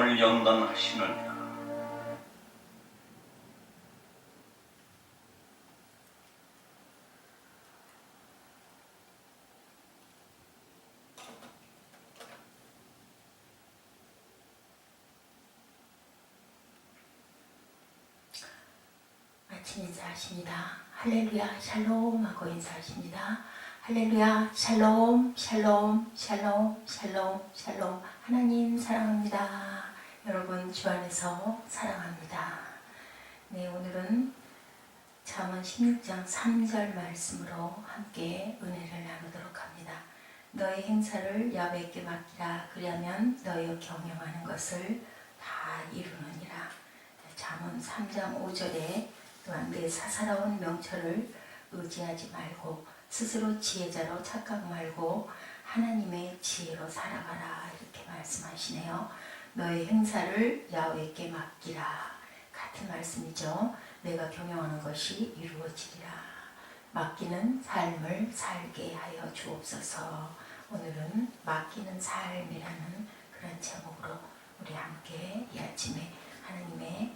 마음을 연단하시느니라. 아침 인사하십니다. 할렐루야 샬롬 하고 인사하십니다. 할렐루야 샬롬 샬롬 샬롬 샬롬 샬롬. 하나님 사랑합니다. 여러분 주 안에서 사랑합니다. 네, 오늘은 잠언 16장 3절 말씀으로 함께 은혜를 나누도록 합니다. 너의 행사를 야훼께 맡기라. 그리하면 너의 경영하는 것을 다 이루느니라. 잠언 3장 5절에 또한 내 사사로운 명철을 의지하지 말고 스스로 지혜자로 착각 말고 하나님의 지혜로 살아가라. 이렇게 말씀하시네요. 너의 행사를 야훼께 맡기라. 같은 말씀이죠. 내가 경영하는 것이 이루어지리라. 맡기는 삶을 살게 하여 주옵소서. 오늘은 맡기는 삶이라는 그런 제목으로 우리 함께 이 아침에 하나님의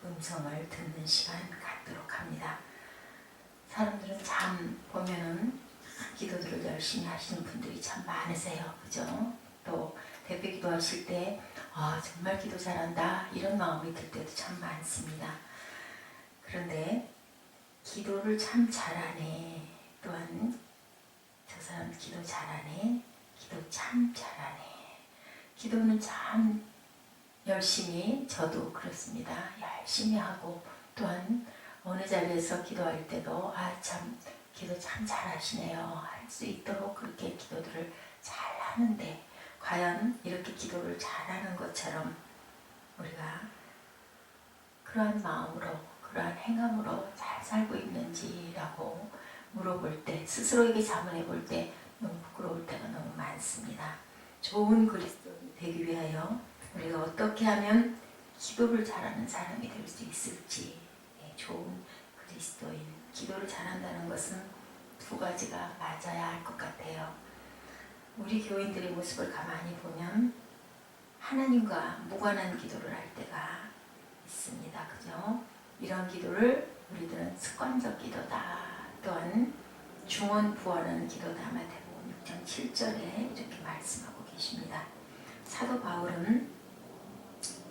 음성을 듣는 시간 갖도록 합니다. 사람들은 참 보면은 기도들을 열심히 하시는 분들이 참 많으세요. 그죠? 또 대표 기도하실 때 정말 기도 잘한다 이런 마음이 들 때도 참 많습니다. 그런데 기도를 참 잘하네. 또한 저 사람 기도 잘하네. 기도 참 잘하네. 기도는 참 열심히, 저도 그렇습니다. 열심히 하고 또한 어느 자리에서 기도할 때도 참 기도 참 잘하시네요. 할 수 있도록 그렇게 기도들을 잘 하는데 과연 이렇게 기도를 잘하는 것처럼 우리가 그러한 마음으로 그러한 행함으로 잘 살고 있는지라고 물어볼 때, 스스로에게 자문해 볼 때 너무 부끄러울 때가 너무 많습니다. 좋은 그리스도인이 되기 위하여 우리가 어떻게 하면 기도를 잘하는 사람이 될 수 있을지. 좋은 그리스도인, 기도를 잘한다는 것은 두 가지가 맞아야 할 것 같아요. 우리 교인들의 모습을 가만히 보면 하나님과 무관한 기도를 할 때가 있습니다. 그죠? 이런 기도를 우리들은 습관적 기도다. 또한 중언부언하는 기도다. 마태복음 6장 7절에 이렇게 말씀하고 계십니다. 사도 바울은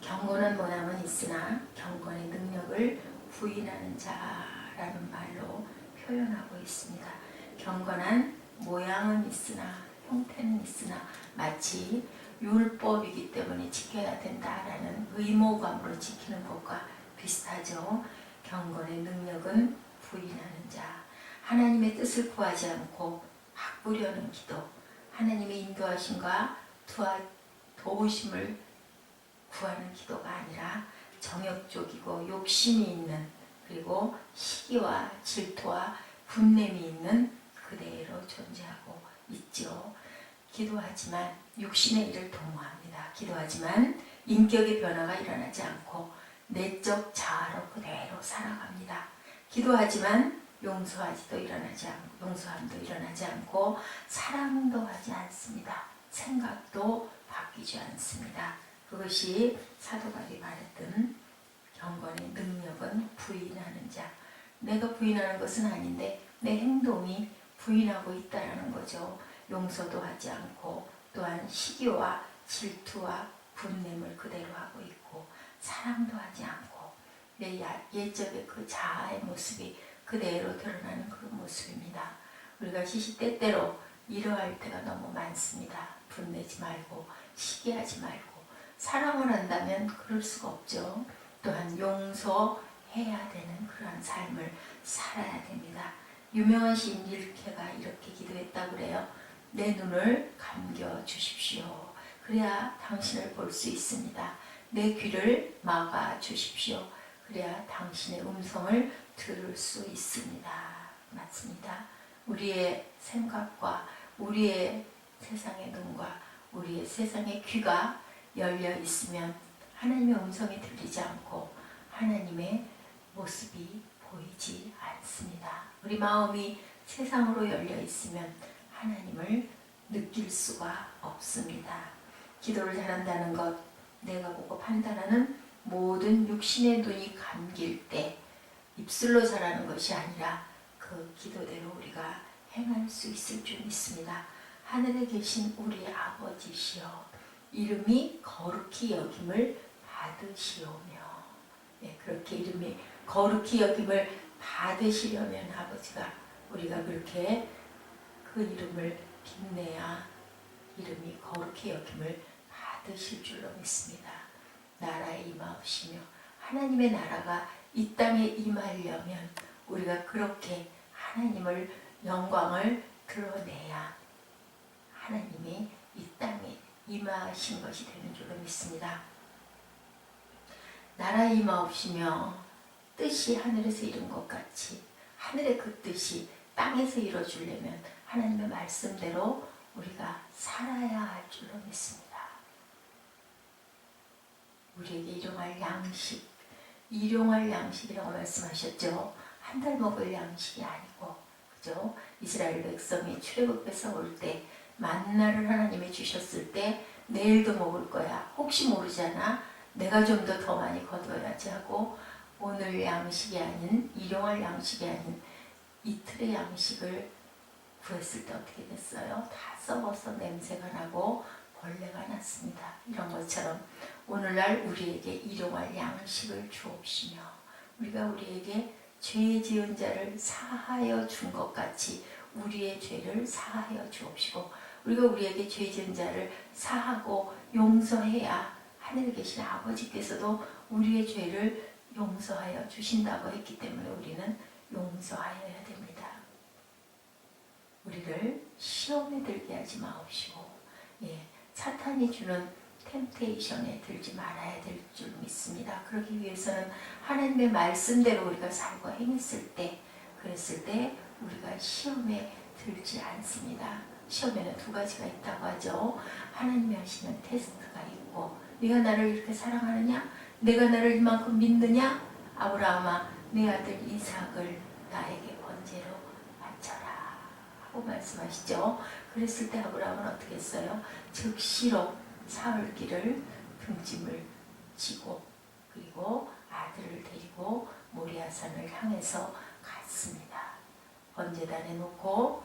경건한 모양은 있으나 경건의 능력을 부인하는 자라는 말로 표현하고 있습니다. 경건한 모양은 있으나 형태는 있으나 마치 율법이기 때문에 지켜야 된다라는 의무감으로 지키는 것과 비슷하죠. 경건의 능력은 부인하는 자. 하나님의 뜻을 구하지 않고 바꾸려는 기도. 하나님의 인도하심과 도우심을 구하는 기도가 아니라 정욕적이고 욕심이 있는, 그리고 시기와 질투와 분냄이 있는 그대로 존재하고 있죠. 기도하지만 육신의 일을 도모합니다. 기도하지만 인격의 변화가 일어나지 않고 내적 자아로 그대로 살아갑니다. 기도하지만 용서함도 일어나지 않고 사랑도 하지 않습니다. 생각도 바뀌지 않습니다. 그것이 사도 바울이 말했던 경건의 능력은 부인하는 자. 내가 부인하는 것은 아닌데 내 행동이 부인하고 있다는 거죠. 용서도 하지 않고 또한 시기와 질투와 분냄을 그대로 하고 있고 사랑도 하지 않고 내 예적의 그 자아의 모습이 그대로 드러나는 그런 모습입니다. 우리가 시시때때로 이러할 때가 너무 많습니다. 분내지 말고 시기하지 말고 사랑을 한다면 그럴 수가 없죠. 또한 용서해야 되는 그러한 삶을 살아야 됩니다. 유명한 시인 릴케가 이렇게 기도했다고 그래요. 내 눈을 감겨 주십시오. 그래야 당신을 볼 수 있습니다. 내 귀를 막아 주십시오. 그래야 당신의 음성을 들을 수 있습니다. 맞습니다. 우리의 생각과 우리의 세상의 눈과 우리의 세상의 귀가 열려 있으면 하나님의 음성이 들리지 않고 하나님의 모습이 보이지 않습니다. 우리 마음이 세상으로 열려 있으면 하나님을 느낄 수가 없습니다. 기도를 잘한다는 것, 내가 보고 판단하는 모든 육신의 눈이 감길 때 입술로 잘하는 것이 아니라 그 기도대로 우리가 행할 수 있을 줄 믿습니다. 하늘에 계신 우리 아버지시여 이름이 거룩히 여김을 받으시오며 그렇게 이름이 거룩히 여김을 받으시려면 아버지가 우리가 그렇게 그 이름을 빛내야 이름이 거룩히 여김을 받으실 줄로 믿습니다. 나라에 임하옵시며 하나님의 나라가 이 땅에 임하려면 우리가 그렇게 하나님을 영광을 드러내야 하나님이 이 땅에 임하신 것이 되는 줄로 믿습니다. 나라에 임하옵시며 뜻이 하늘에서 이룬 것 같이 하늘의 그 뜻이 땅에서 이루어지려면 하나님의 말씀대로 우리가 살아야 할 줄로 믿습니다. 우리에게 일용할 양식, 일용할 양식이라고 말씀하셨죠. 한 달 먹을 양식이 아니고, 그죠? 이스라엘 백성이 출애굽에서 올 때 만나를 하나님이 주셨을 때 내일도 먹을 거야. 혹시 모르잖아. 내가 좀 더 많이 거둬야지 하고 오늘 양식이 아닌 일용할 양식이 아닌 이틀의 양식을 구했을 때 어떻게 됐어요? 다 썩어서 냄새가 나고 벌레가 났습니다. 이런 것처럼 오늘날 우리에게 일용할 양식을 주옵시며 우리가 우리에게 죄 지은 자를 사하여 준 것 같이 우리의 죄를 사하여 주옵시고 우리가 우리에게 죄 지은 자를 사하고 용서해야 하늘에 계신 아버지께서도 우리의 죄를 용서하여 주신다고 했기 때문에 우리는 용서하여야 됩니다. 우리를 시험에 들게 하지 마옵시고 사탄이 주는 템테이션에 들지 말아야 될 줄 믿습니다. 그러기 위해서는 하나님의 말씀대로 우리가 살고 행했을 때 그랬을 때 우리가 시험에 들지 않습니다. 시험에는 두 가지가 있다고 하죠. 하나님이 하시는 테스트가 있고 네가 나를 이렇게 사랑하느냐? 내가 나를 이만큼 믿느냐? 아브라함아 내 아들 이삭을 나에게 번제로 바쳐라 하고 말씀하시죠. 그랬을 때 아브라함은 어떻게 했어요? 즉시로 사흘길을 등짐을 지고 그리고 아들을 데리고 모리아산을 향해서 갔습니다. 번제단에 놓고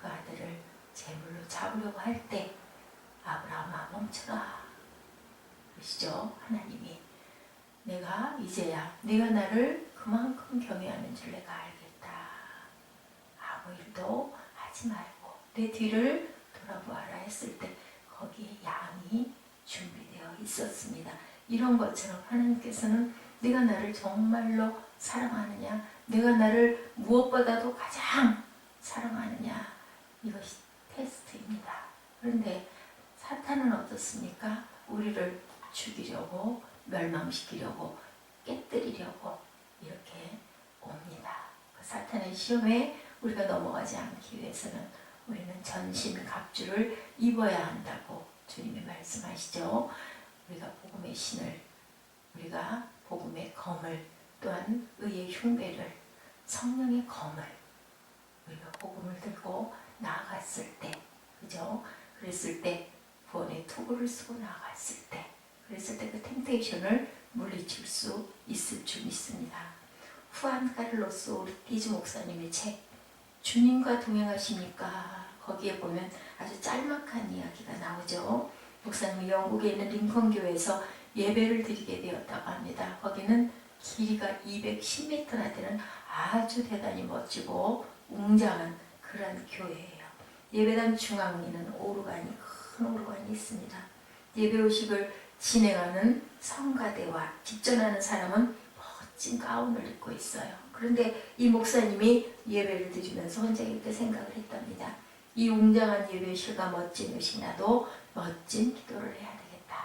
그 아들을 제물로 잡으려고 할 때 아브라함아 멈춰라 그러시죠. 하나님이 내가 이제야 네가 나를 그만큼 경외하는 줄 내가 알겠다. 아무 일도 하지 말고 내 뒤를 돌아보아라 했을 때 거기에 양이 준비되어 있었습니다. 이런 것처럼 하나님께서는 네가 나를 정말로 사랑하느냐 내가 나를 무엇보다도 가장 사랑하느냐 이것이 테스트입니다. 그런데 사탄은 어떻습니까? 우리를 죽이려고 멸망시키려고 깨뜨리려고 이렇게 옵니다. 그 사탄의 시험에 우리가 넘어가지 않기 위해서는 우리는 전신갑주를 입어야 한다고 주님이 말씀하시죠. 우리가 복음의 신을 우리가 복음의 검을 또한 의의 흉배를 성령의 검을 우리가 복음을 들고 나아갔을 때 그죠? 그랬을 때 구원의 투구를 쓰고 나아갔을 때 그랬을 때 그 템테이션을 물리칠 수 있을 줄 믿습니다. 후안 카를로스 오르티즈 목사님의 책 주님과 동행하십니까? 거기에 보면 아주 짤막한 이야기가 나오죠. 목사님이 영국에 있는 링컨 교회에서 예배를 드리게 되었다고 합니다. 거기는 길이가 210m나 되는 아주 대단히 멋지고 웅장한 그런 교회예요. 예배당 중앙에는 오르간이 큰 오르간이 있습니다. 예배의식을 진행하는 성가대와 집전하는 사람은 멋진 가운을 입고 있어요. 그런데 이 목사님이 예배를 드리면서 혼자 이렇게 생각을 했답니다. 이 웅장한 예배실과 멋진 의식 나도 멋진 기도를 해야 되겠다.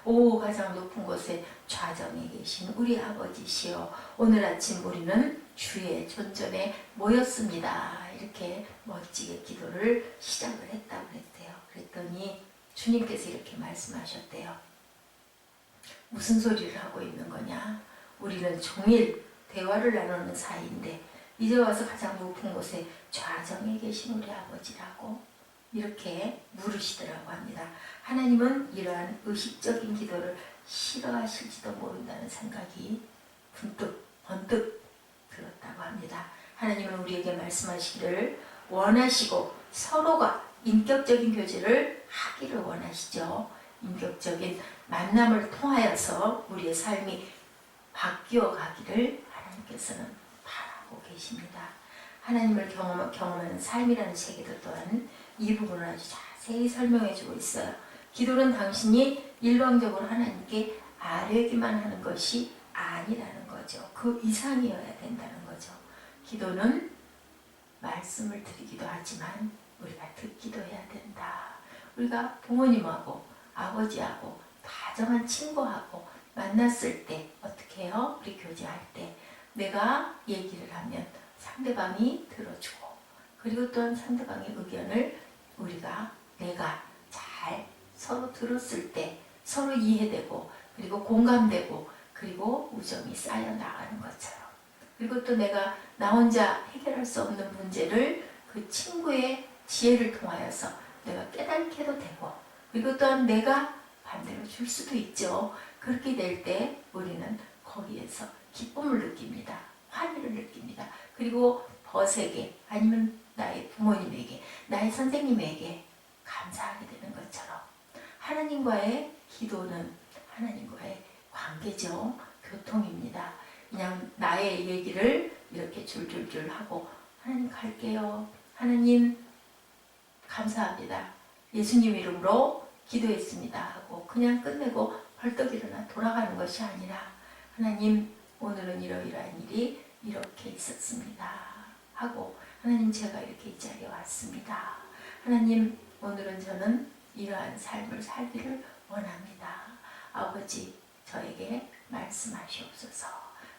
오 가장 높은 곳에 좌정에 계신 우리 아버지시여 오늘 아침 우리는 주의 존전에 모였습니다. 이렇게 멋지게 기도를 시작을 했다고 그랬대요. 그랬더니 주님께서 이렇게 말씀하셨대요. 무슨 소리를 하고 있는 거냐? 우리는 종일 대화를 나누는 사이인데 이제 와서 가장 높은 곳에 좌정에 계신 우리 아버지라고 이렇게 물으시더라고 합니다. 하나님은 이러한 의식적인 기도를 싫어하실지도 모른다는 생각이 번뜩 들었다고 합니다. 하나님은 우리에게 말씀하시기를 원하시고 서로가 인격적인 교제를 하기를 원하시죠. 인격적인 만남을 통하여서 우리의 삶이 바뀌어 가기를 하나님께서는 바라고 계십니다. 하나님을 경험하는 삶이라는 세계도 또한 이 부분을 아주 자세히 설명해 주고 있어요. 기도는 당신이 일방적으로 하나님께 아뢰기만 하는 것이 아니라는 거죠. 그 이상이어야 된다는 거죠. 기도는 말씀을 드리기도 하지만 우리가 듣기도 해야 된다. 우리가 부모님하고 아버지하고 다정한 친구하고 만났을 때 어떻게 해요? 우리 교제할 때 내가 얘기를 하면 상대방이 들어주고 그리고 또한 상대방의 의견을 내가 잘 서로 들었을 때 서로 이해되고 그리고 공감되고 그리고 우정이 쌓여 나가는 것처럼 그리고 또 내가 나 혼자 해결할 수 없는 문제를 그 친구의 지혜를 통하여서 내가 깨닫게도 되고 그리고 또한 내가 반대로 줄 수도 있죠. 그렇게 될 때 우리는 거기에서 기쁨을 느낍니다. 환희를 느낍니다. 그리고 벗에게 아니면 나의 부모님에게 나의 선생님에게 감사하게 되는 것처럼 하나님과의 기도는 하나님과의 관계죠. 교통입니다. 그냥 나의 얘기를 이렇게 줄줄줄 하고 하나님 갈게요. 하나님 감사합니다. 예수님 이름으로 기도했습니다 하고 그냥 끝내고 벌떡 일어나 돌아가는 것이 아니라 하나님 오늘은 이러이러한 일이 이렇게 있었습니다 하고 하나님 제가 이렇게 이 자리에 왔습니다. 하나님 오늘은 저는 이러한 삶을 살기를 원합니다. 아버지 저에게 말씀하시옵소서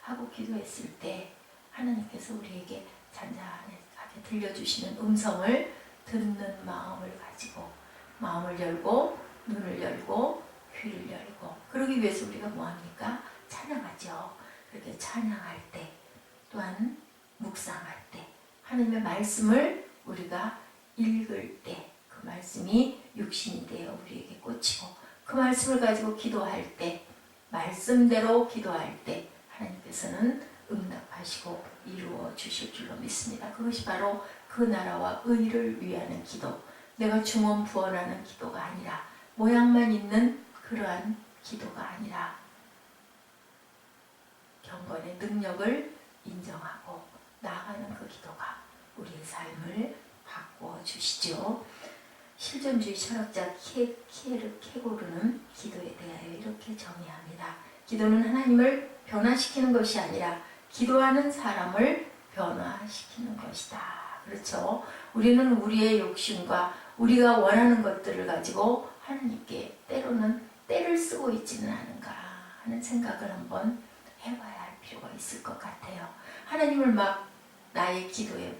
하고 기도했을 때 하나님께서 우리에게 잔잔하게 들려주시는 음성을 듣는 마음을 가지고 마음을 열고 눈을 열고 귀를 열고 그러기 위해서 우리가 뭐합니까? 찬양하죠. 그렇게 찬양할 때 또한 묵상할 때 하나님의 말씀을 우리가 읽을 때 그 말씀이 육신이 되어 우리에게 꽂히고 그 말씀을 가지고 기도할 때 말씀대로 기도할 때 하나님께서는 응답하시고 이루어 주실 줄로 믿습니다. 그것이 바로 그 나라와 의를 위하는 기도 내가 중언부언하는 기도가 아니라 모양만 있는 그러한 기도가 아니라 경건의 능력을 인정하고 나아가는 그 기도가 우리의 삶을 바꾸어 주시죠. 실존주의 철학자 키에르 케고르는 기도에 대하여 이렇게 정의합니다. 기도는 하나님을 변화시키는 것이 아니라 기도하는 사람을 변화시키는 것이다. 그렇죠? 우리는 우리의 욕심과 우리가 원하는 것들을 가지고 하나님께 때로는 때를 쓰고 있지는 않은가 하는 생각을 한번 해봐야 할 필요가 있을 것 같아요. 하나님을 막 나의 기도에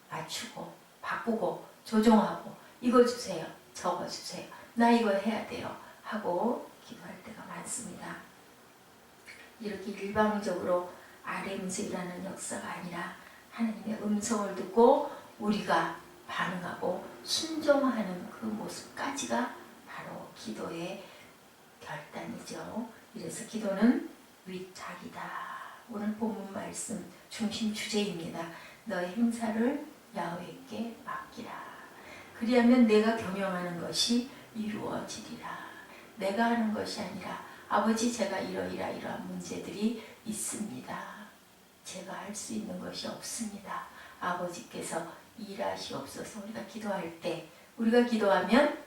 맞추고 바꾸고 조정하고 이거 주세요 저거 주세요 나 이거 해야 돼요 하고 기도할 때가 많습니다. 이렇게 일방적으로 RMS라는 역사가 아니라 하나님의 음성을 듣고 우리가 반응하고 순종하는 그 모습까지가 바로 기도의 결단이죠. 이래서 기도는 위탁이다. 오늘 본문 말씀 중심 주제입니다. 너의 행사를 야훼께 맡기라. 그리하면 내가 경영하는 것이 이루어지리라. 내가 하는 것이 아니라 아버지 제가 이러이러한 문제들이 있습니다. 제가 할 수 있는 것이 없습니다. 아버지께서 일하시옵소서. 우리가 기도할 때 우리가 기도하면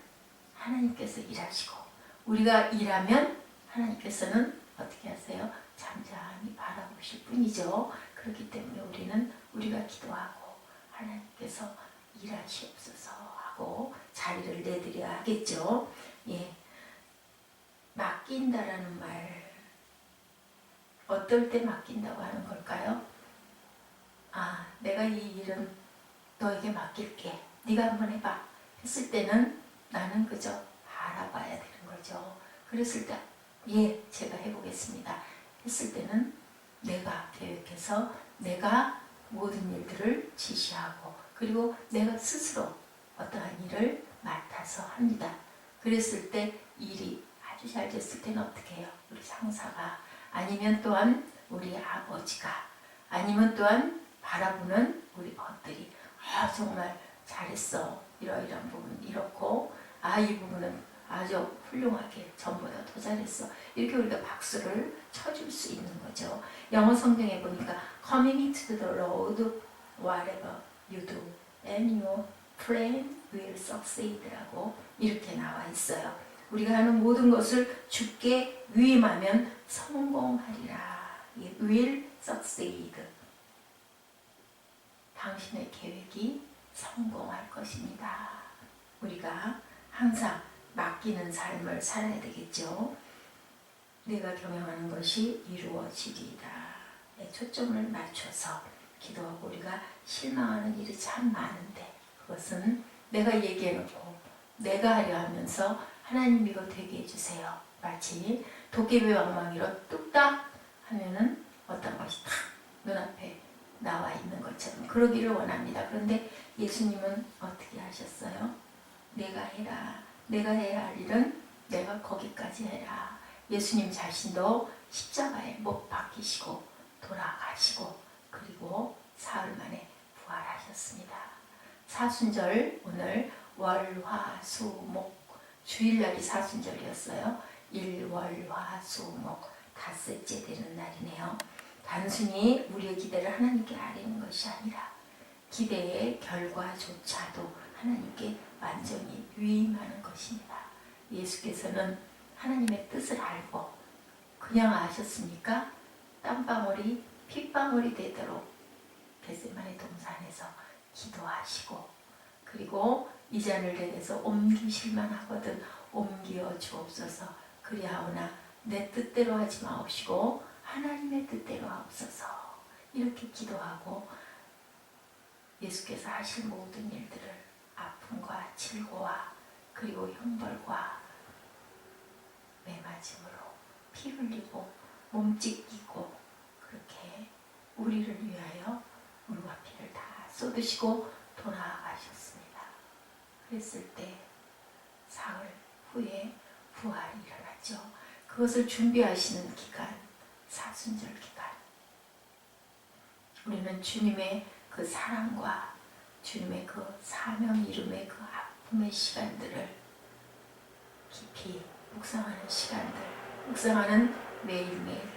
하나님께서 일하시고 우리가 일하면 하나님께서는 어떻게 하세요? 잠잠히 바라보실 뿐이죠. 그렇기 때문에 우리는 우리가 기도하고 하나님께서 일하시옵소서 하고 자리를 내드려야 하겠죠. 예. 맡긴다라는 말 어떨 때 맡긴다고 하는 걸까요? 아, 내가 이 일은 너에게 맡길게. 네가 한번 해봐. 했을 때는 나는 그저 알아봐야 되는 거죠. 그랬을 때 예, 제가 해보겠습니다. 했을 때는 내가 계획해서 내가 모든 일들을 지시하고 그리고 내가 스스로 어떠한 일을 맡아서 합니다. 그랬을 때 일이 아주 잘 됐을 때는 어떻게 해요? 우리 상사가, 아니면 또한 우리 아버지가, 아니면 또한 바라보는 우리 벗들이 정말 잘했어, 이러이러한 부분 이렇고, 이 부분은 아주 훌륭하게 전보다 더 잘했어, 이렇게 우리가 박수를 쳐줄 수 있는 거죠. 영어 성경에 보니까 coming to the road whatever you do and your plan will succeed라고 이렇게 나와 있어요. 우리가 하는 모든 것을 주께 위임하면 성공하리라. will succeed. 당신의 계획이 성공할 것입니다. 우리가 항상 맡기는 삶을 살아야 되겠죠. 내가 경영하는 것이 이루어지리라. 초점을 맞춰서 기도하고, 우리가 실망하는 일이 참 많은데 그것은 내가 얘기해놓고 내가 하려 하면서 하나님 이거 되게 해주세요. 마치 도깨비 방망이로 뚝딱 하면은 어떤 것이 탁 눈앞에 나와 있는 것처럼 그러기를 원합니다. 그런데 예수님은 어떻게 하셨어요? 내가 해라. 내가 해야 할 일은 내가 거기까지 해라. 예수님 자신도 십자가에 못 박히시고 돌아가시고 그리고 사흘 만에 부활하셨습니다. 사순절, 오늘 월, 화, 수, 목, 주일날이 사순절이었어요. 일, 월, 화, 수, 목 닷새째 되는 날이네요. 단순히 우리의 기대를 하나님께 아뢰는 것이 아니라 기대의 결과조차도 하나님께 완전히 위임하는 것입니다. 예수께서는 하나님의 뜻을 알고 그냥 아셨습니까? 땀방울이 핏방울이 되도록 겟세마네 동산에서 기도하시고, 그리고 이 잔을 내게서 옮기실만 하거든 옮겨 주옵소서. 그리하오나 내 뜻대로 하지 마옵시고 하나님의 뜻대로 하옵소서. 이렇게 기도하고 예수께서 하실 모든 일들을 아픔과 질고와 그리고 형벌과 매맞음으로 피 흘리고 몸 찢기고 그렇게 우리를 위하여 물과 피를 다 쏟으시고 돌아가셨습니다. 그랬을 때 사흘 후에 부활이 일어났죠. 그것을 준비하시는 기간, 사순절 기간. 우리는 주님의 그 사랑과 주님의 그 사명 이름의 그 아픔의 시간들을 깊이 묵상하는 시간들, 묵상하는 매일매일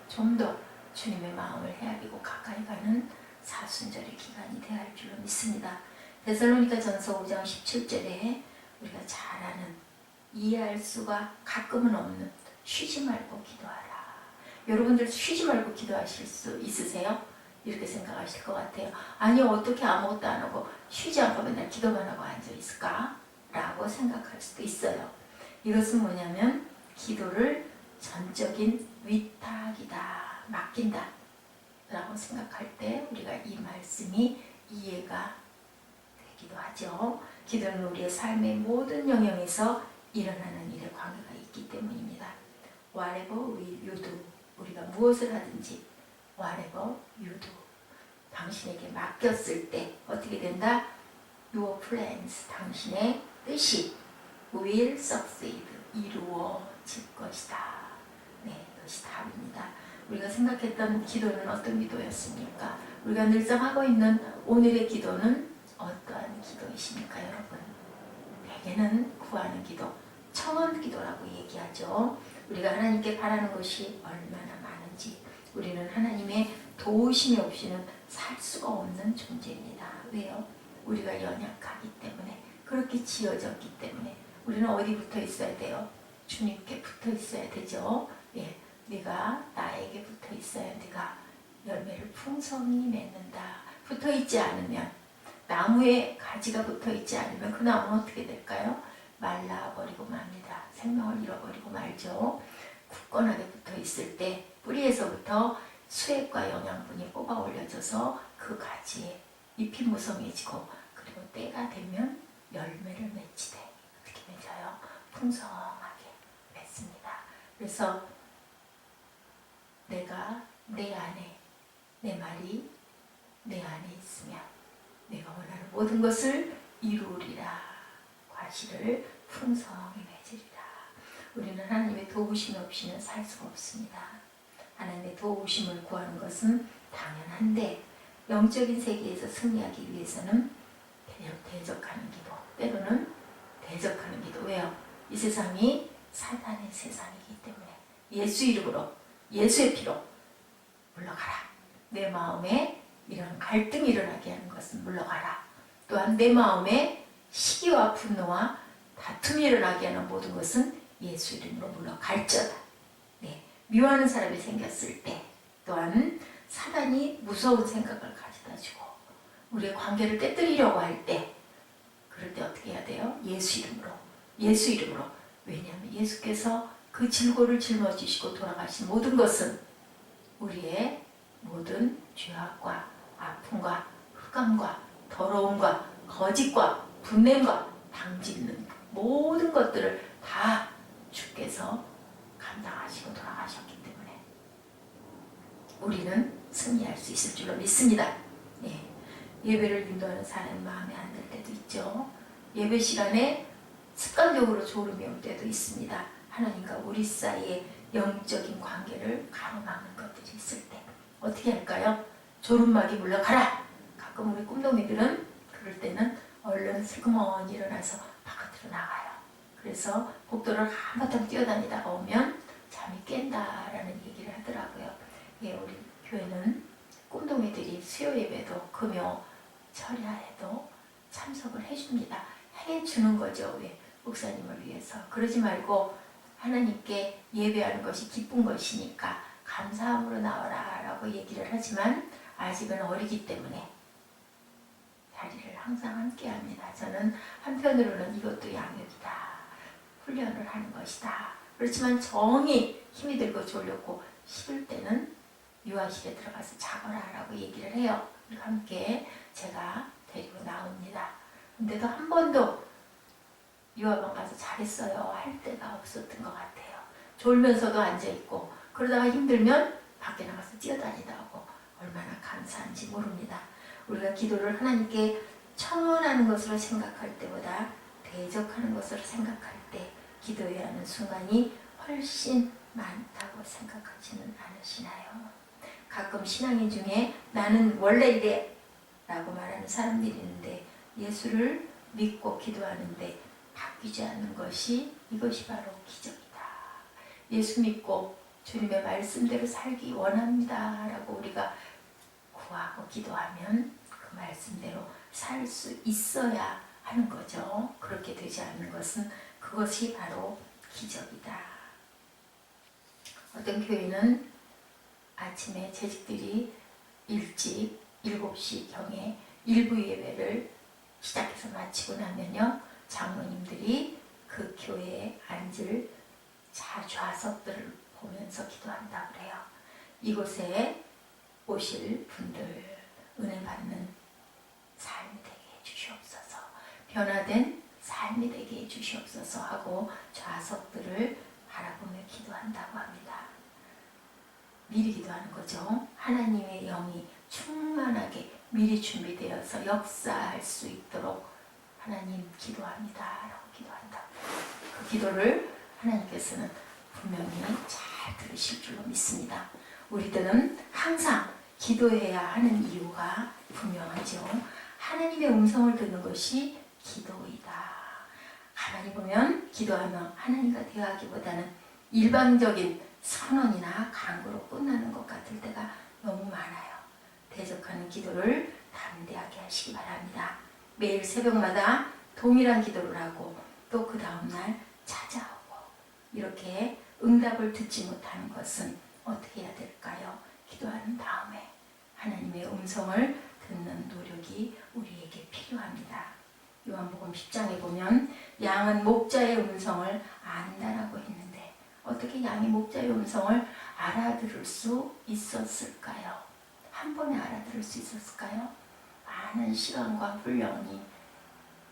좀 더 주님의 마음을 헤아리고 가까이 가는 사순절의 기간이 되어야 할 줄로 믿습니다. 데살로니가 전서 5장 17절에 우리가 잘 아는, 이해할 수가 가끔은 없는 쉬지 말고 기도하라. 여러분들 쉬지 말고 기도하실 수 있으세요? 이렇게 생각하실 것 같아요. 아니, 어떻게 아무것도 안 하고 쉬지 않고 맨날 기도만 하고 앉아있을까? 라고 생각할 수도 있어요. 이것은 뭐냐면 기도를 전적인 위탁이다, 맡긴다 라고 생각할 때 우리가 이 말씀이 이해가 되기도 하죠. 기도는 우리의 삶의 모든 영역에서 일어나는 일에 관계가 있기 때문입니다. Whatever you do, 우리가 무엇을 하든지 Whatever you do, 당신에게 맡겼을 때 어떻게 된다? Your plans, 당신의 뜻이 will succeed, 이루어질 것이다. 네, 이것이 답입니다. 우리가 생각했던 기도는 어떤 기도였습니까? 우리가 늘상 하고 있는 오늘의 기도는 어떠한 기도이십니까, 여러분? 대개는 구하는 기도, 청원 기도라고 얘기하죠. 우리가 하나님께 바라는 것이 얼마나 많은지, 우리는 하나님의 도우심이 없이는 살 수가 없는 존재입니다. 왜요? 우리가 연약하기 때문에, 그렇게 지어졌기 때문에. 우리는 어디 붙어 있어야 돼요? 주님께 붙어 있어야 되죠. 예, 네가 나에게 붙어 있어야 네가 열매를 풍성히 맺는다. 붙어 있지 않으면, 나무에 가지가 붙어 있지 않으면 그 나무는 어떻게 될까요? 말라버리고 맙니다. 생명을 잃어버리고 말죠. 굳건하게 붙어 있을 때 뿌리에서부터 수액과 영양분이 뽑아 올려져서 그 가지에 잎이 무성해지고, 그리고 때가 되면 열매를 맺히되, 어떻게 맺어요? 풍성하게 맺습니다. 그래서 내가 내 안에, 내 말이 내 안에 있으면 내가 원하는 모든 것을 이루리라. 과실을 풍성히 맺으리라. 우리는 하나님의 도우심 없이는 살 수가 없습니다. 하나님의 도우심을 구하는 것은 당연한데 영적인 세계에서 승리하기 위해서는 대적하는 기도, 때로는 대적하는 기도. 왜요? 이 세상이 사탄의 세상이기 때문에 예수 이름으로, 예수의 피로 물러가라. 내 마음에 이런 갈등이 일어나게 하는 것은 물러가라. 또한 내 마음에 시기와 분노와 다툼이 일어나게 하는 모든 것은 예수 이름으로 물러갈지어다. 네. 미워하는 사람이 생겼을 때, 또한 사단이 무서운 생각을 가져다주고 우리의 관계를 깨뜨리려고 할 때, 그럴 때 어떻게 해야 돼요? 예수 이름으로, 예수 이름으로. 왜냐하면 예수께서 그 질고를 짊어지시고 돌아가신 모든 것은 우리의 모든 죄악과 아픔과 흑암과 더러움과 거짓과 분냄과 방짓는 모든 것들을 다 주께서 감당하시고 돌아가셨기 때문에 우리는 승리할 수 있을 줄로 믿습니다. 예. 예배를 인도하는 사람은 마음에 안 들 때도 있죠. 예배 시간에 습관적으로 졸음이 올 때도 있습니다. 하나님과 우리 사이의 영적인 관계를 가로막는 것들이 있을 때 어떻게 할까요? 졸음막이 물러가라! 가끔 우리 꿈동이들은 그럴 때는 얼른 슬그머니 일어나서 바깥으로 나가요. 그래서 복도를 한바탕 뛰어다니다가 오면 잠이 깬다라는 얘기를 하더라고요. 예, 우리 교회는 꿈동이들이 수요 예배도 금요 철야에도 참석을 해줍니다. 해주는 거죠. 왜? 목사님을 위해서. 그러지 말고 하나님께 예배하는 것이 기쁜 것이니까 감사함으로 나와라 라고 얘기를 하지만 아직은 어리기 때문에 자리를 항상 함께 합니다. 저는 한편으로는 이것도 양육이다. 훈련을 하는 것이다. 그렇지만 정이 힘이 들고 졸렸고 싫을 때는 유아실에 들어가서 자거라 라고 얘기를 해요. 그리고 함께 제가 데리고 나옵니다. 근데도 한 번도 유아방 가서 잘했어요 할 때가 없었던 것 같아요. 졸면서도 앉아있고 그러다가 힘들면 밖에 나가서 뛰어다니다 오고 얼마나 감사한지 모릅니다. 우리가 기도를 하나님께 청원하는 것으로 생각할 때보다 대적하는 것으로 생각할 때 기도해야 하는 순간이 훨씬 많다고 생각하지는 않으시나요? 가끔 신앙인 중에 나는 원래 이래 라고 말하는 사람들이 있는데 예수를 믿고 기도하는데 바뀌지 않는 것이 이것이 바로 기적이다. 예수 믿고 주님의 말씀대로 살기 원합니다 라고 우리가 구하고 기도하면 그 말씀대로 살 수 있어야 하는 거죠. 그렇게 되지 않는 것은 그것이 바로 기적이다. 어떤 교회는 아침에 재직들이 일찍 7시경에 일부 예배를 시작해서 마치고 나면요 장로님들이 그 교회에 앉을 좌석들을 보면서 기도한다고 그래요. 이곳에 오실 분들 은혜 받는 삶이 되게 해주시옵소서, 변화된 삶이 되게 해주시옵소서 하고 좌석들을 바라보며 기도한다고 합니다. 미리 기도하는 거죠. 하나님의 영이 충만하게 미리 준비되어서 역사할 수 있도록 하나님 기도합니다 라고 기도한다. 그 기도를 하나님께서는 분명히 잘 들으실 줄로 믿습니다. 우리들은 항상 기도해야 하는 이유가 분명하죠. 하나님의 음성을 듣는 것이 기도이다. 가만히 보면 기도하며 하나님과 대화하기보다는 일방적인 선언이나 강구로 끝나는 것 같을 때가 너무 많아요. 대적하는 기도를 담대하게 하시기 바랍니다. 매일 새벽마다 동일한 기도를 하고 또 그 다음날 찾아오고 이렇게 응답을 듣지 못하는 것은 어떻게 해야 될까요? 기도하는 다음에 하나님의 음성을 듣는 노력이 우리에게 필요합니다. 요한복음 10장에 보면 양은 목자의 음성을 안다라고 했는데 어떻게 양이 목자의 음성을 알아들을 수 있었을까요? 한 번에 알아들을 수 있었을까요? 많은 시간과 훈련이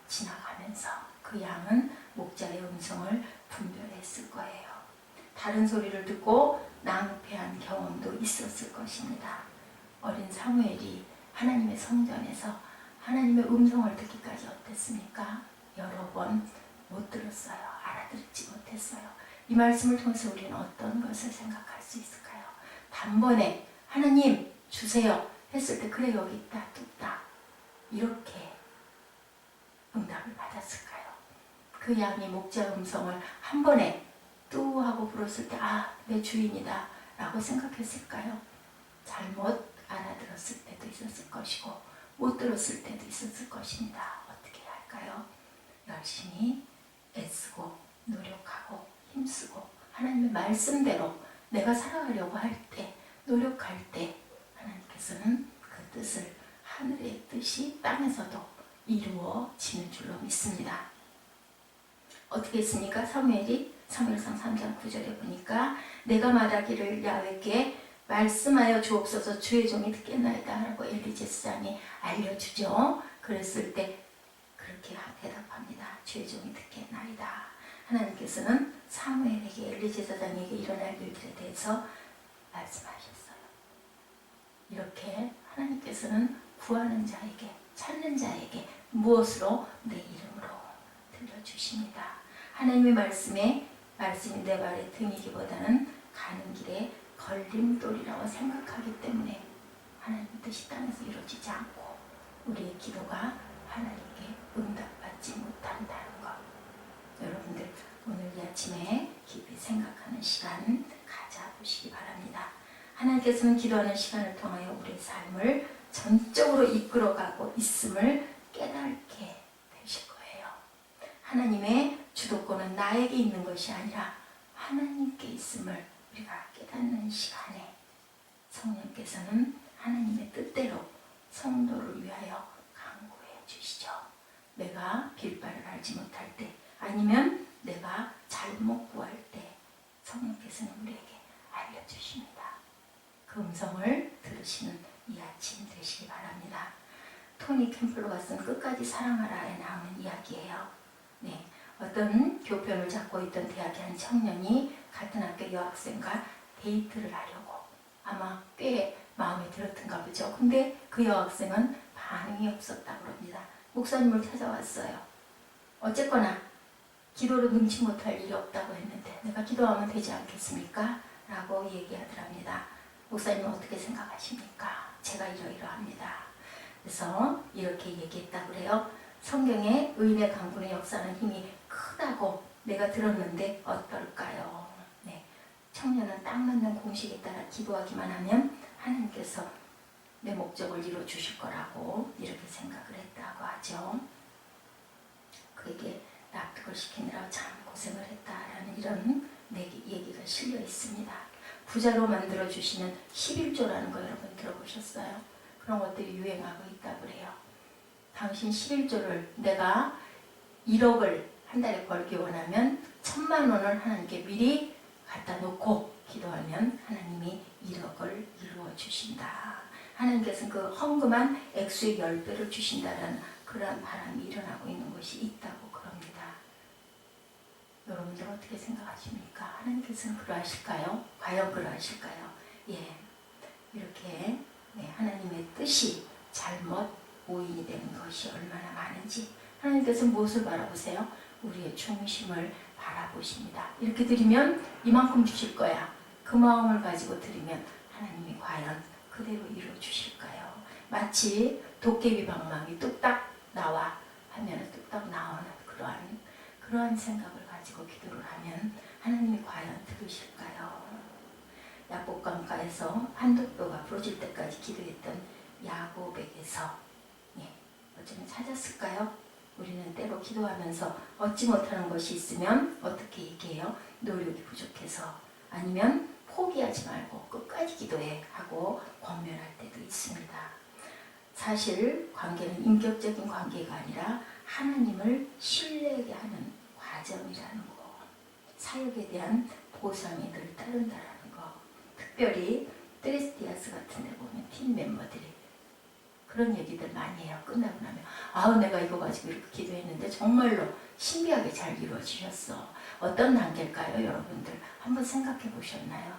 지나가면서 그 양은 목자의 음성을 분별했을 거예요. 다른 소리를 듣고 낭패한 경험도 있었을 것입니다. 어린 사무엘이 하나님의 성전에서 하나님의 음성을 듣기까지 어땠습니까? 여러 번 못 들었어요. 알아듣지 못했어요. 이 말씀을 통해서 우리는 어떤 것을 생각할 수 있을까요? 단번에 하나님 주세요 했을 때 그래 여기 있다 뚝딱 이렇게 응답을 받았을까요? 그 양이 목자 음성을 한 번에 뚜 하고 불었을 때 아, 내 주인이다 라고 생각했을까요? 잘못 알아들었을 때도 있었을 것이고 못 들었을 때도 있었을 것입니다. 어떻게 해야 할까요? 열심히 애쓰고 노력하고 힘쓰고 하나님의 말씀대로 내가 살아가려고 할 때 노력할 때 하나님께서는 그 뜻을 하늘의 뜻이 땅에서도 이루어지는 줄로 믿습니다. 어떻게 했습니까? 사무엘상 3장 9절에 보니까 내가 말하기를 야훼께 말씀하여 주옵소서 주의 종이 듣겠나이다 라고 엘리 제사장이 알려주죠. 그랬을 때 그렇게 대답합니다. 주의 종이 듣겠나이다. 하나님께서는 사무엘에게 엘리 제사장에게 일어날 일들에 대해서 말씀하셨어요. 이렇게 하나님께서는 구하는 자에게 찾는 자에게 무엇으로? 내 이름으로 들려주십니다. 하나님의 말씀이 내 발에 등이기보다는 가는 길에 걸림돌이라고 생각하기 때문에 하나님의 뜻이 땅에서 이루어지지 않고 우리의 기도가 하나님께 응답받지 못한다는 것. 여러분들 오늘 이 아침에 깊이 생각하는 시간 가져보시기 바랍니다. 하나님께서는 기도하는 시간을 통하여 우리의 삶을 전적으로 이끌어가고 있음을 깨닫게 되실 거예요. 하나님의 주도권은 나에게 있는 것이 아니라 하나님께 있음을 우리가 깨닫는 시간에 성령께서는 하나님의 뜻대로 성도를 위하여 강구해 주시죠. 내가 빌바를 알지 못할 때 아니면 내가 잘못 구할 때 성령께서는 우리에게 알려주십니다. 그 음성을 들으시는 이 아침 되시기 바랍니다. 토니 캠플로가 쓴 끝까지 사랑하라에 나오는 이야기예요. 네, 어떤 교편을 잡고 있던 대학의 한 청년이 같은 학교 여학생과 데이트를 하려고 아마 꽤 마음에 들었던가 보죠. 근데 그 여학생은 반응이 없었다고 합니다. 목사님을 찾아왔어요. 어쨌거나 기도로 능치 못할 일이 없다고 했는데 내가 기도하면 되지 않겠습니까? 라고 얘기하더랍니다. 목사님은 어떻게 생각하십니까? 제가 이러이러합니다. 그래서 이렇게 얘기했다고 그래요. 성경에 의인의 강군의 역사는 힘이 크다고 내가 들었는데 어떨까요? 네, 청년은 딱 맞는 공식에 따라 기도하기만 하면 하나님께서 내 목적을 이루어 주실 거라고 이렇게 생각을 했다고 하죠. 그에게 납득을 시키느라 참 고생을 했다라는 이런 얘기가 실려 있습니다. 부자로 만들어 주시는 11조라는 거 여러분 들어보셨어요? 그런 것들이 유행하고 있다고 그래요. 당신 11조를 내가 1억을 한 달에 벌기 원하면 1,000만 원을 하나님께 미리 갖다 놓고 기도하면 하나님이 1억을 이루어 주신다. 하나님께서는 그 헌금한 액수의 10배를 주신다라는 그러한 바람이 일어나고 있는 것이 있다고 그럽니다. 여러분들 어떻게 생각하십니까? 하나님께서는 그러하실까요? 과연 그러하실까요? 예, 이렇게 하나님의 뜻이 잘못 오인이 되는 것이 얼마나 많은지 하나님께서 무엇을 바라보세요? 우리의 중심을 바라보십니다. 이렇게 드리면 이만큼 주실 거야. 그 마음을 가지고 드리면 하나님이 과연 그대로 이루어 주실까요? 마치 도깨비 방망이 뚝딱 나와 하면 뚝딱 나오는 그러한 생각을 가지고 기도를 하면 하나님이 과연 들으실까요? 야복강가에서 한독뼈가 부러질 때까지 기도했던 야곱에게서 어쩌면 찾았을까요? 우리는 때로 기도하면서 얻지 못하는 것이 있으면 어떻게 얘기해요? 노력이 부족해서 아니면 포기하지 말고 끝까지 기도해 하고 권면할 때도 있습니다. 사실 관계는 인격적인 관계가 아니라 하나님을 신뢰하게 하는 과정이라는 거, 사역에 대한 보상이 늘 따른다라는 거. 특별히 트리스티아스 같은 데 보면 팀 멤버들이 그런 얘기들 많이 해요. 끝나고 나면 아우 내가 이거 가지고 이렇게 기도했는데 정말로 신비하게 잘 이루어지셨어. 어떤 단계일까요? 여러분들 한번 생각해 보셨나요?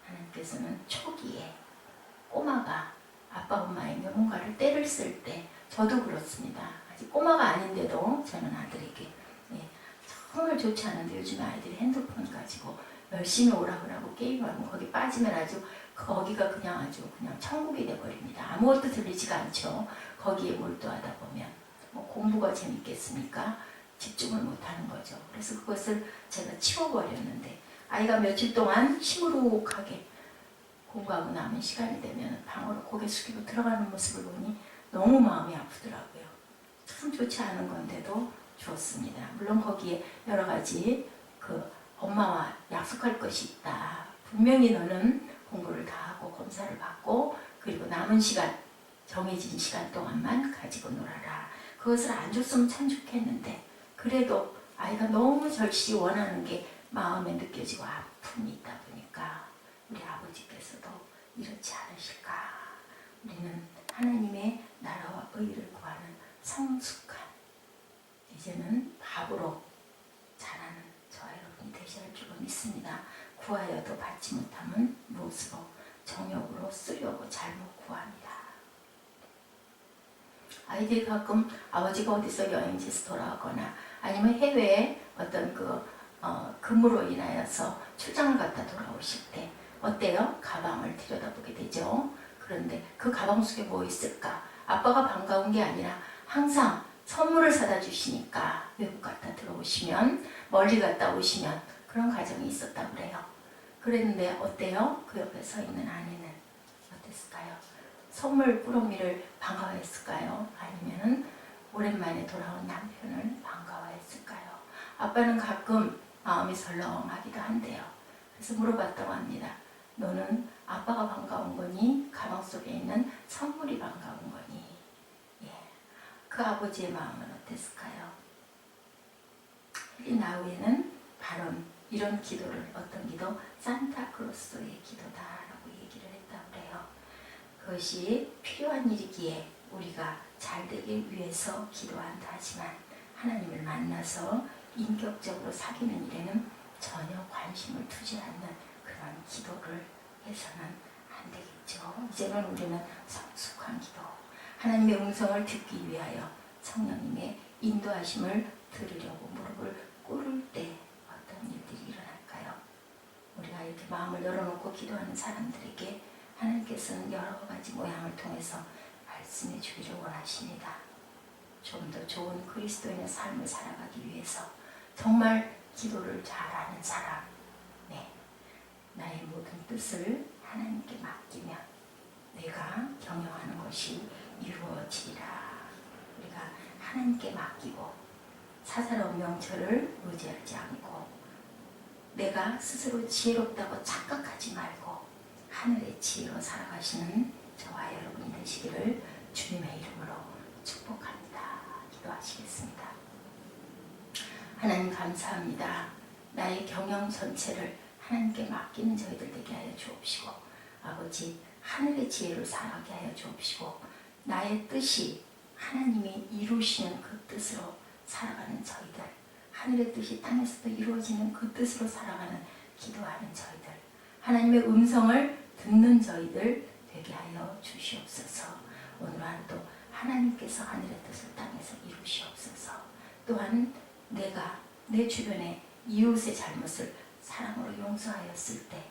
하나님께서는 초기에 꼬마가 아빠 엄마에게 뭔가를 때를 쓸 때 저도 그렇습니다. 아직 꼬마가 아닌데도 저는 아들에게 정말 좋지 않은데 요즘 아이들이 핸드폰 가지고 열심히 오라고 게임하고 거기 빠지면 아주 거기가 그냥 아주 그냥 천국이 돼버립니다. 아무것도 들리지가 않죠. 거기에 몰두하다 보면 뭐 공부가 재밌겠습니까? 집중을 못하는 거죠. 그래서 그것을 제가 치워버렸는데 아이가 며칠 동안 시무룩하게 공부하고 남은 시간이 되면 방으로 고개 숙이고 들어가는 모습을 보니 너무 마음이 아프더라고요. 참 좋지 않은 건데도 주었습니다. 물론 거기에 여러 가지 그 엄마와 약속할 것이 있다. 분명히 너는 공부를 다 하고 검사를 받고 그리고 남은 시간 정해진 시간 동안만 가지고 놀아라. 그것을 안 줬으면 참 좋겠는데 그래도 아이가 너무 절실히 원하는 게 마음에 느껴지고 아픔이 있다 보니까 우리 아버지께서도 이렇지 않으실까. 우리는 하나님의 나라와 의를 구하는 성숙한 이제는 밥으로 자라는 저와 여러분이 되셔야 할 줄로 믿습니다. 구하여도 받지 못하면 무엇으로 정욕으로 쓰려고 잘못 구합니다. 아이들이 가끔 아버지가 어디서 여행지에서 돌아오거나 아니면 해외에 어떤 근무로 인하여서 출장을 갔다 돌아오실 때 어때요? 가방을 들여다보게 되죠. 그런데 그 가방 속에 뭐 있을까? 아빠가 반가운 게 아니라 항상 선물을 사다 주시니까 외국 갔다 들어오시면 멀리 갔다 오시면 그런 가정이 있었다고 그래요. 그랬는데 어때요? 그 옆에 서 있는 아내는 어땠을까요? 선물 꾸러미를 반가워했을까요? 아니면 오랜만에 돌아온 남편을 반가워했을까요? 아빠는 가끔 마음이 설렁하기도 한데요. 그래서 물어봤다고 합니다. 너는 아빠가 반가운 거니? 가방 속에 있는 선물이 반가운 거니? 예. 그 아버지의 마음은 어땠을까요? 나우에는 바로 이런 기도를 어떤 기도? 산타클로스의 기도다라고 얘기를 했다고 그래요. 그것이 필요한 일이기에 우리가 잘 되기 위해서 기도한다 하지만 하나님을 만나서 인격적으로 사귀는 일에는 전혀 관심을 두지 않는 그런 기도를 해서는 안 되겠죠. 이제는 우리는 성숙한 기도, 하나님의 음성을 듣기 위하여 성령님의 인도하심을 들으려고 무릎을 꿇을 때 어떤 일들이 일어날까요? 우리가 이렇게 마음을 열어놓고 기도하는 사람들에게 하나님께서는 여러 가지 모양을 통해서 말씀해 주기를 원하십니다. 좀 더 좋은 그리스도인의 삶을 살아가기 위해서 정말 기도를 잘하는 사람, 나의 모든 뜻을 하나님께 맡기면 내가 경영하는 것이 이루어지리라. 우리가 하나님께 맡기고 사사로운 명철을 의지하지 않고 내가 스스로 지혜롭다고 착각하지 말고 하늘의 지혜로 살아가시는 저와 여러분이 되시기를 주님의 이름으로 축복합니다. 기도하시겠습니다. 하나님 감사합니다. 나의 경영 전체를 하나님께 맡기는 저희들 되게 하여 주옵시고 아버지 하늘의 지혜로 살아가게 하여 주옵시고 나의 뜻이 하나님이 이루시는 그 뜻으로 살아가는 저희들 하늘의 뜻이 땅에서도 이루어지는 그 뜻으로 살아가는 기도하는 저희들 하나님의 음성을 듣는 저희들 되게 하여 주시옵소서. 오늘 하루도 하나님께서 하늘의 뜻을 땅에서 이루시옵소서. 또한 내가 내 주변에 이웃의 잘못을 사랑으로 용서하였을 때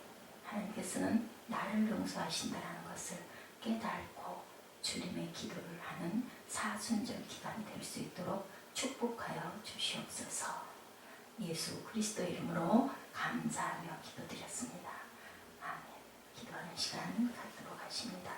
하나님께서는 나를 용서하신다는 것을 깨닫고 주님의 기도를 하는 사순절 기간이 될 수 있도록 축복하여 주시옵소서. 예수 그리스도의 이름으로 감사하며 기도드렸습니다. 아멘. 기도하는 시간 갖도록 하십니다.